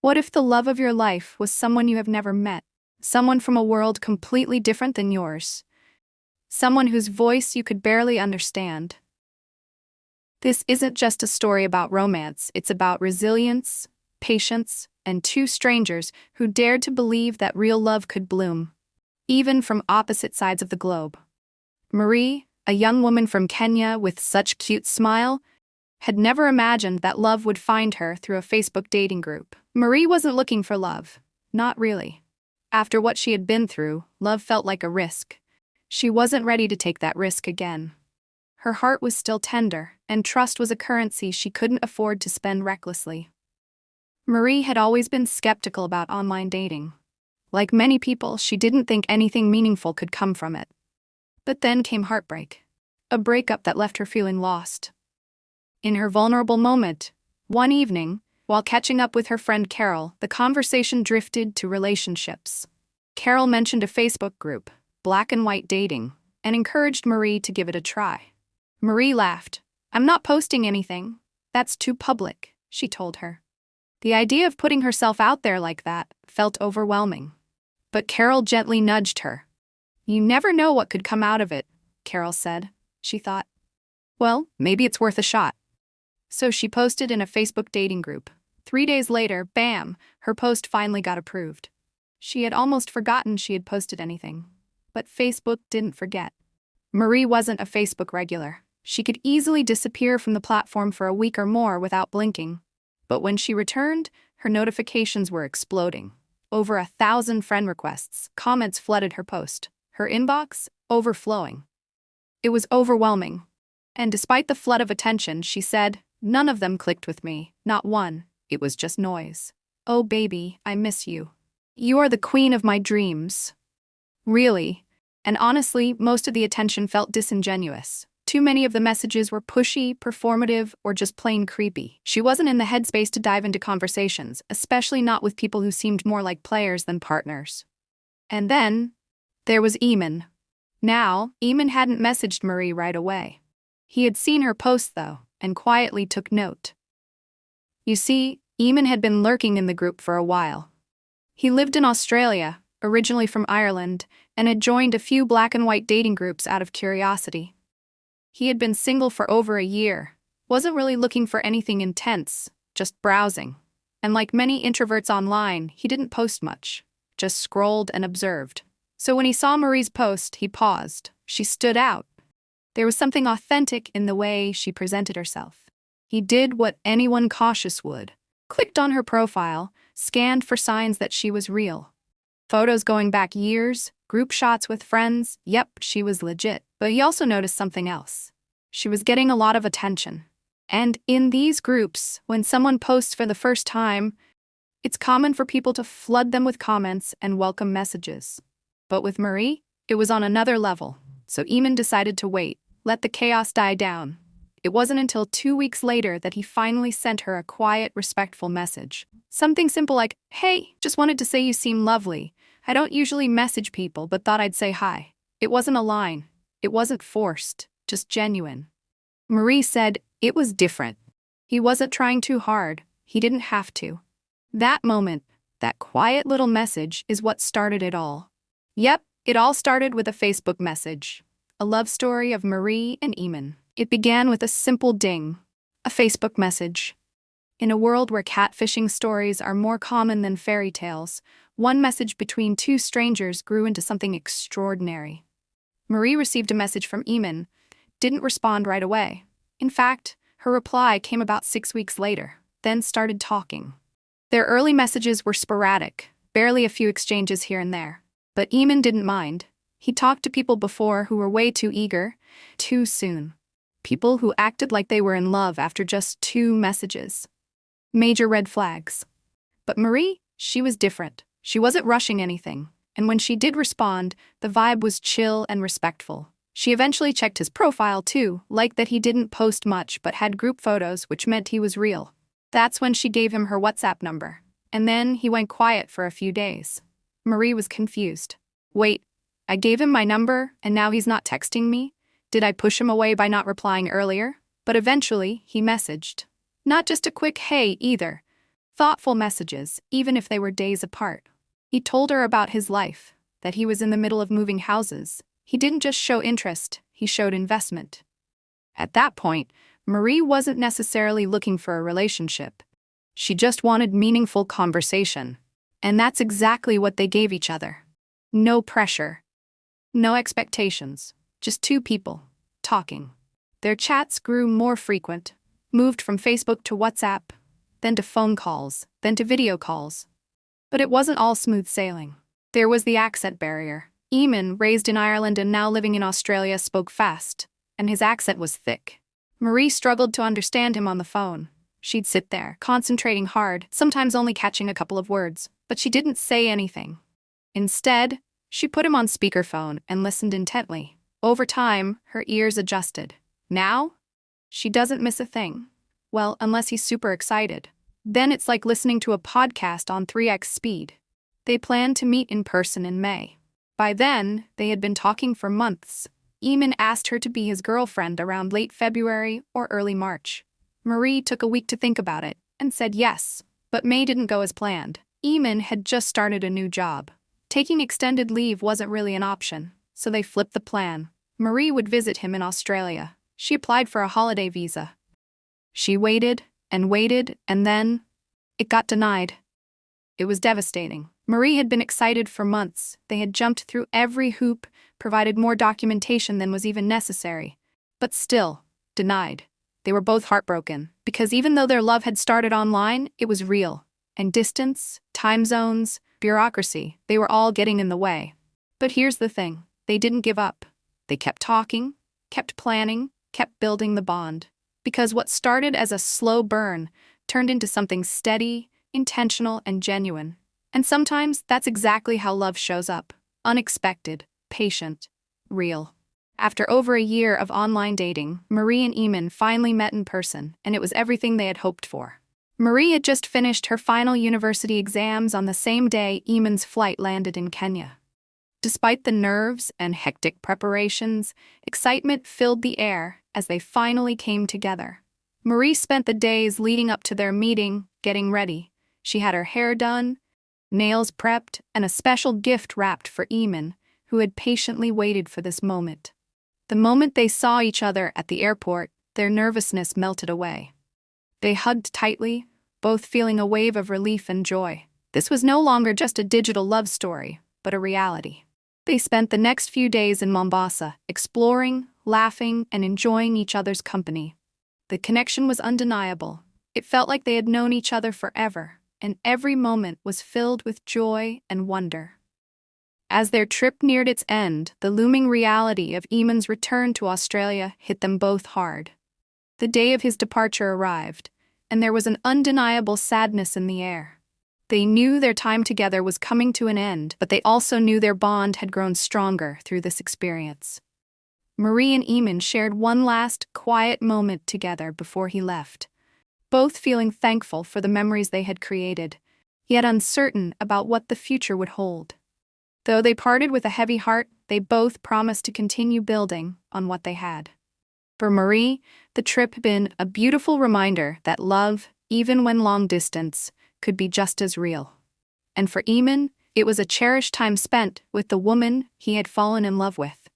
What if the love of your life was someone you have never met? Someone from a world completely different than yours? Someone whose voice you could barely understand? This isn't just a story about romance, it's about resilience, patience, and two strangers who dared to believe that real love could bloom, even from opposite sides of the globe. Marie, a young woman from Kenya with such a cute smile, had never imagined that love would find her through a Facebook dating group. Marie wasn't looking for love. Not really. After what she had been through, love felt like a risk. She wasn't ready to take that risk again. Her heart was still tender, and trust was a currency she couldn't afford to spend recklessly. Marie had always been skeptical about online dating. Like many people, she didn't think anything meaningful could come from it. But then came heartbreak. A breakup that left her feeling lost. In her vulnerable moment, one evening, while catching up with her friend Carol, the conversation drifted to relationships. Carol mentioned a Facebook group, Black and White Dating, and encouraged Marie to give it a try. Marie laughed. "I'm not posting anything. That's too public," she told her. The idea of putting herself out there like that felt overwhelming. But Carol gently nudged her. "You never know what could come out of it," Carol said. She thought, "Well, maybe it's worth a shot." So she posted in a Facebook dating group. 3 days later, bam, her post finally got approved. She had almost forgotten she had posted anything. But Facebook didn't forget. Marie wasn't a Facebook regular. She could easily disappear from the platform for a week or more without blinking. But when she returned, her notifications were exploding. Over 1,000 friend requests, comments flooded her post. Her inbox, overflowing. It was overwhelming. And despite the flood of attention, she said, "None of them clicked with me, not one. It was just noise. Oh baby, I miss you. You are the queen of my dreams." Really. And honestly, most of the attention felt disingenuous. Too many of the messages were pushy, performative, or just plain creepy. She wasn't in the headspace to dive into conversations, especially not with people who seemed more like players than partners. And then, there was Eamon. Now, Eamon hadn't messaged Marie right away. He had seen her post, though, and quietly took note. You see, Eamon had been lurking in the group for a while. He lived in Australia, originally from Ireland, and had joined a few black and white dating groups out of curiosity. He had been single for over a year, wasn't really looking for anything intense, just browsing. And like many introverts online, he didn't post much, just scrolled and observed. So when he saw Marie's post, he paused. She stood out. There was something authentic in the way she presented herself. He did what anyone cautious would. Clicked on her profile, scanned for signs that she was real. Photos going back years, group shots with friends, yep, she was legit. But he also noticed something else. She was getting a lot of attention. And in these groups, when someone posts for the first time, it's common for people to flood them with comments and welcome messages. But with Marie, it was on another level. So Eamon decided to wait, let the chaos die down. It wasn't until 2 weeks later that he finally sent her a quiet, respectful message. Something simple like, "Hey, just wanted to say you seem lovely. I don't usually message people, but thought I'd say hi." It wasn't a line. It wasn't forced, just genuine. Marie said it was different. He wasn't trying too hard. He didn't have to. That moment, that quiet little message, is what started it all. Yep, it all started with a Facebook message. A love story of Marie and Eamon. It began with a simple ding. A Facebook message. In a world where catfishing stories are more common than fairy tales, one message between two strangers grew into something extraordinary. Marie received a message from Eamon, didn't respond right away. In fact, her reply came about 6 weeks later, then started talking. Their early messages were sporadic, barely a few exchanges here and there. But Eamon didn't mind. He talked to people before who were way too eager, too soon. People who acted like they were in love after just 2 messages. Major red flags. But Marie, she was different. She wasn't rushing anything. And when she did respond, the vibe was chill and respectful. She eventually checked his profile too, liked that he didn't post much but had group photos, which meant he was real. That's when she gave him her WhatsApp number. And then he went quiet for a few days. Marie was confused. Wait, I gave him my number and now he's not texting me? Did I push him away by not replying earlier? But eventually, he messaged. Not just a quick hey either. Thoughtful messages, even if they were days apart. He told her about his life, that he was in the middle of moving houses. He didn't just show interest, he showed investment. At that point, Marie wasn't necessarily looking for a relationship. She just wanted meaningful conversation. And that's exactly what they gave each other. No pressure. No expectations. Just two people, talking. Their chats grew more frequent, moved from Facebook to WhatsApp, then to phone calls, then to video calls. But it wasn't all smooth sailing. There was the accent barrier. Eamon, raised in Ireland and now living in Australia, spoke fast, and his accent was thick. Marie struggled to understand him on the phone. She'd sit there, concentrating hard, sometimes only catching a couple of words, but she didn't say anything. Instead, she put him on speakerphone and listened intently. Over time, her ears adjusted. Now, she doesn't miss a thing. Well, unless he's super excited. Then it's like listening to a podcast on 3x speed. They planned to meet in person in May. By then, they had been talking for months. Eamon asked her to be his girlfriend around late February or early March. Marie took a week to think about it and said yes, but May didn't go as planned. Eamon had just started a new job. Taking extended leave wasn't really an option, so they flipped the plan. Marie would visit him in Australia. She applied for a holiday visa. She waited, and then it got denied. It was devastating. Marie had been excited for months. They had jumped through every hoop, provided more documentation than was even necessary. But still, denied. They were both heartbroken, because even though their love had started online, it was real. And distance, time zones, bureaucracy, they were all getting in the way. But here's the thing, they didn't give up. They kept talking, kept planning, kept building the bond. Because what started as a slow burn turned into something steady, intentional, and genuine. And sometimes that's exactly how love shows up. Unexpected, patient, real. After over a year of online dating, Marie and Eamon finally met in person, and it was everything they had hoped for. Marie had just finished her final university exams on the same day Eamon's flight landed in Kenya. Despite the nerves and hectic preparations, excitement filled the air as they finally came together. Marie spent the days leading up to their meeting, getting ready. She had her hair done, nails prepped, and a special gift wrapped for Eamon, who had patiently waited for this moment. The moment they saw each other at the airport, their nervousness melted away. They hugged tightly, both feeling a wave of relief and joy. This was no longer just a digital love story, but a reality. They spent the next few days in Mombasa, exploring, laughing, and enjoying each other's company. The connection was undeniable. It felt like they had known each other forever, and every moment was filled with joy and wonder. As their trip neared its end, the looming reality of Eamon's return to Australia hit them both hard. The day of his departure arrived, and there was an undeniable sadness in the air. They knew their time together was coming to an end, but they also knew their bond had grown stronger through this experience. Marie and Eamon shared one last, quiet moment together before he left, both feeling thankful for the memories they had created, yet uncertain about what the future would hold. Though they parted with a heavy heart, they both promised to continue building on what they had. For Marie, the trip had been a beautiful reminder that love, even when long distance, could be just as real. And for Eamon, it was a cherished time spent with the woman he had fallen in love with.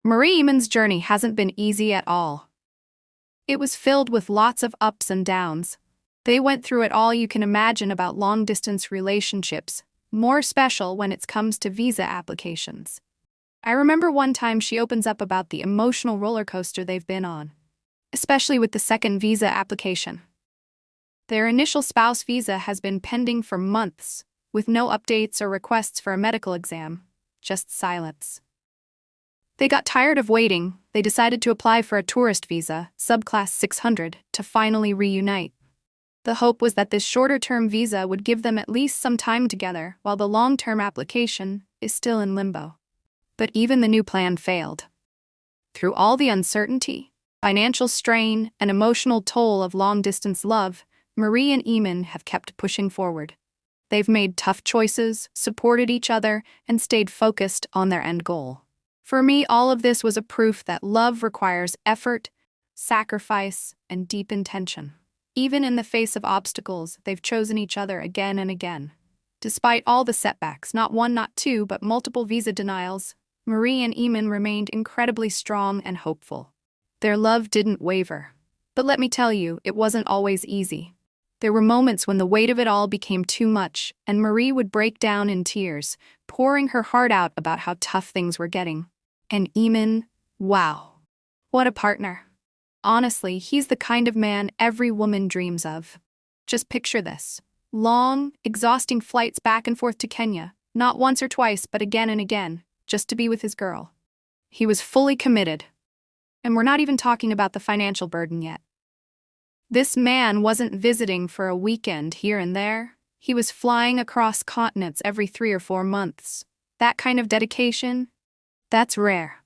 Marie Eamon's journey hasn't been easy at all. It was filled with lots of ups and downs. They went through it all you can imagine about long-distance relationships, more special when it comes to visa applications. I remember one time she opens up about the emotional roller coaster they've been on, especially with the second visa application. Their initial spouse visa has been pending for months, with no updates or requests for a medical exam, just silence. They got tired of waiting. They decided to apply for a tourist visa, subclass 600, to finally reunite. The hope was that this shorter-term visa would give them at least some time together, while the long-term application is still in limbo. But even the new plan failed. Through all the uncertainty, financial strain, and emotional toll of long-distance love, Marie and Eamon have kept pushing forward. They've made tough choices, supported each other, and stayed focused on their end goal. For me, all of this was a proof that love requires effort, sacrifice, and deep intention. Even in the face of obstacles, they've chosen each other again and again. Despite all the setbacks, not one, not two, but multiple visa denials, Marie and Eamon remained incredibly strong and hopeful. Their love didn't waver. But let me tell you, it wasn't always easy. There were moments when the weight of it all became too much, and Marie would break down in tears, pouring her heart out about how tough things were getting. And Eamon, wow. What a partner. Honestly, he's the kind of man every woman dreams of. Just picture this. Long, exhausting flights back and forth to Kenya, not once or twice, but again and again, just to be with his girl. He was fully committed. And we're not even talking about the financial burden yet. This man wasn't visiting for a weekend here and there. He was flying across continents every 3 or 4 months. That kind of dedication, that's rare.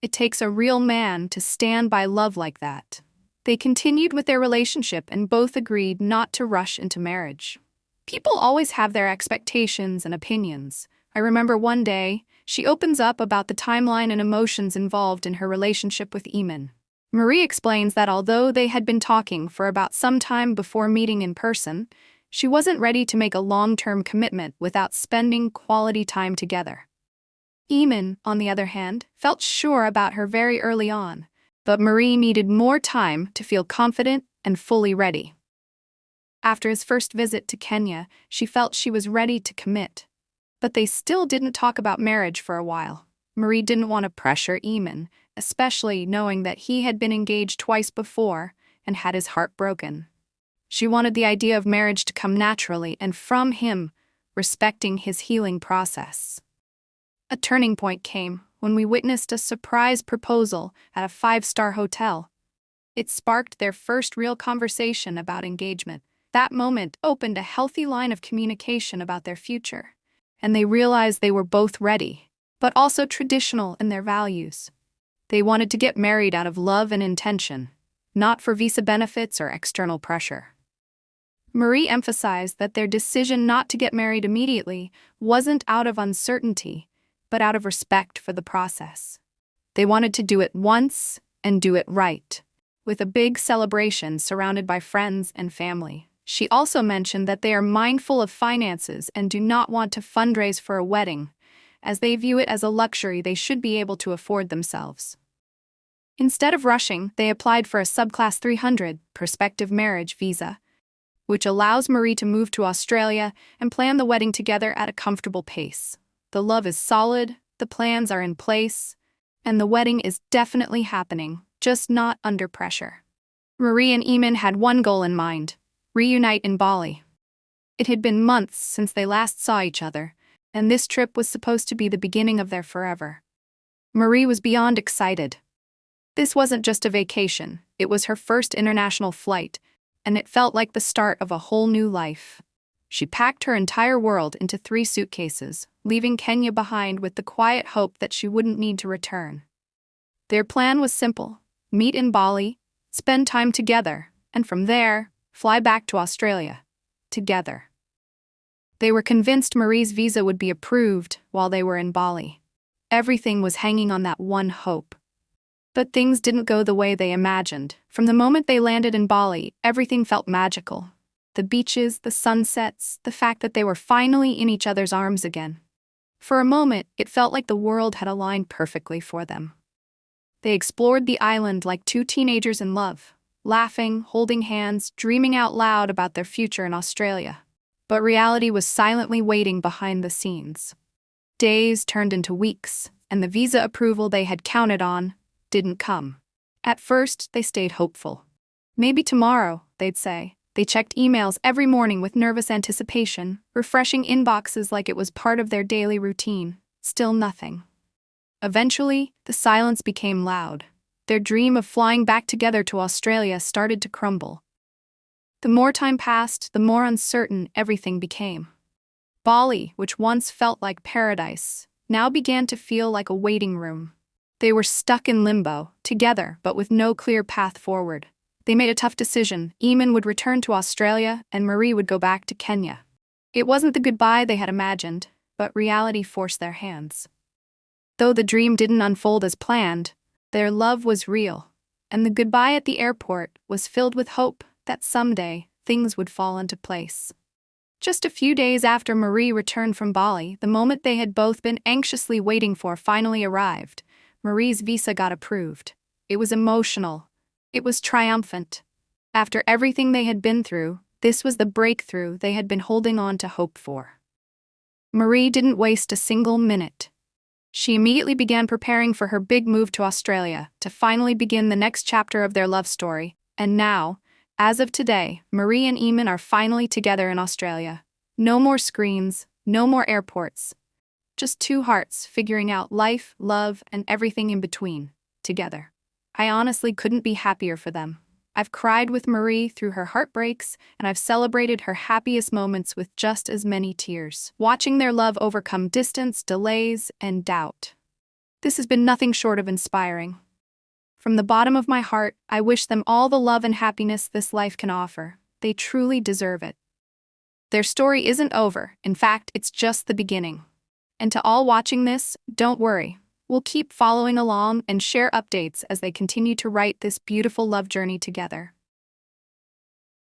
It takes a real man to stand by love like that. They continued with their relationship and both agreed not to rush into marriage. People always have their expectations and opinions. I remember one day, she opens up about the timeline and emotions involved in her relationship with Eamon. Marie explains that although they had been talking for about some time before meeting in person, she wasn't ready to make a long-term commitment without spending quality time together. Eamon, on the other hand, felt sure about her very early on, but Marie needed more time to feel confident and fully ready. After his first visit to Kenya, she felt she was ready to commit. But they still didn't talk about marriage for a while. Marie didn't want to pressure Eamon, especially knowing that he had been engaged twice before and had his heart broken. She wanted the idea of marriage to come naturally and from him, respecting his healing process. A turning point came when we witnessed a surprise proposal at a 5-star hotel. It sparked their first real conversation about engagement. That moment opened a healthy line of communication about their future, and they realized they were both ready, but also traditional in their values. They wanted to get married out of love and intention, not for visa benefits or external pressure. Marie emphasized that their decision not to get married immediately wasn't out of uncertainty, but out of respect for the process. They wanted to do it once and do it right, with a big celebration surrounded by friends and family. She also mentioned that they are mindful of finances and do not want to fundraise for a wedding, as they view it as a luxury they should be able to afford themselves. Instead of rushing, they applied for a subclass 300 prospective marriage visa, which allows Marie to move to Australia and plan the wedding together at a comfortable pace. The love is solid, the plans are in place, and the wedding is definitely happening, just not under pressure. Marie and Eamon had one goal in mind: reunite in Bali. It had been months since they last saw each other, and this trip was supposed to be the beginning of their forever. Marie was beyond excited. This wasn't just a vacation, it was her first international flight, and it felt like the start of a whole new life. She packed her entire world into 3 suitcases, leaving Kenya behind with the quiet hope that she wouldn't need to return. Their plan was simple: meet in Bali, spend time together, and from there, fly back to Australia. Together. They were convinced Marie's visa would be approved while they were in Bali. Everything was hanging on that one hope. But things didn't go the way they imagined. From the moment they landed in Bali, everything felt magical. The beaches, the sunsets, the fact that they were finally in each other's arms again. For a moment, it felt like the world had aligned perfectly for them. They explored the island like 2 teenagers in love, laughing, holding hands, dreaming out loud about their future in Australia. But reality was silently waiting behind the scenes. Days turned into weeks, and the visa approval they had counted on didn't come. At first, they stayed hopeful. Maybe tomorrow, they'd say. They checked emails every morning with nervous anticipation, refreshing inboxes like it was part of their daily routine. Still nothing. Eventually, the silence became loud. Their dream of flying back together to Australia started to crumble. The more time passed, the more uncertain everything became. Bali, which once felt like paradise, now began to feel like a waiting room. They were stuck in limbo, together but with no clear path forward. They made a tough decision. Eamon would return to Australia and Marie would go back to Kenya. It wasn't the goodbye they had imagined, but reality forced their hands. Though the dream didn't unfold as planned, their love was real, and the goodbye at the airport was filled with hope that someday things would fall into place. Just a few days after Marie returned from Bali, the moment they had both been anxiously waiting for finally arrived. Marie's visa got approved. It was emotional. It was triumphant. After everything they had been through, this was the breakthrough they had been holding on to hope for. Marie didn't waste a single minute. She immediately began preparing for her big move to Australia to finally begin the next chapter of their love story. And now, as of today, Marie and Eamon are finally together in Australia. No more screens, no more airports. Just two hearts figuring out life, love, and everything in between, together. I honestly couldn't be happier for them. I've cried with Marie through her heartbreaks, and I've celebrated her happiest moments with just as many tears, watching their love overcome distance, delays, and doubt. This has been nothing short of inspiring. From the bottom of my heart, I wish them all the love and happiness this life can offer. They truly deserve it. Their story isn't over. In fact, it's just the beginning. And to all watching this, don't worry. We'll keep following along and share updates as they continue to write this beautiful love journey together.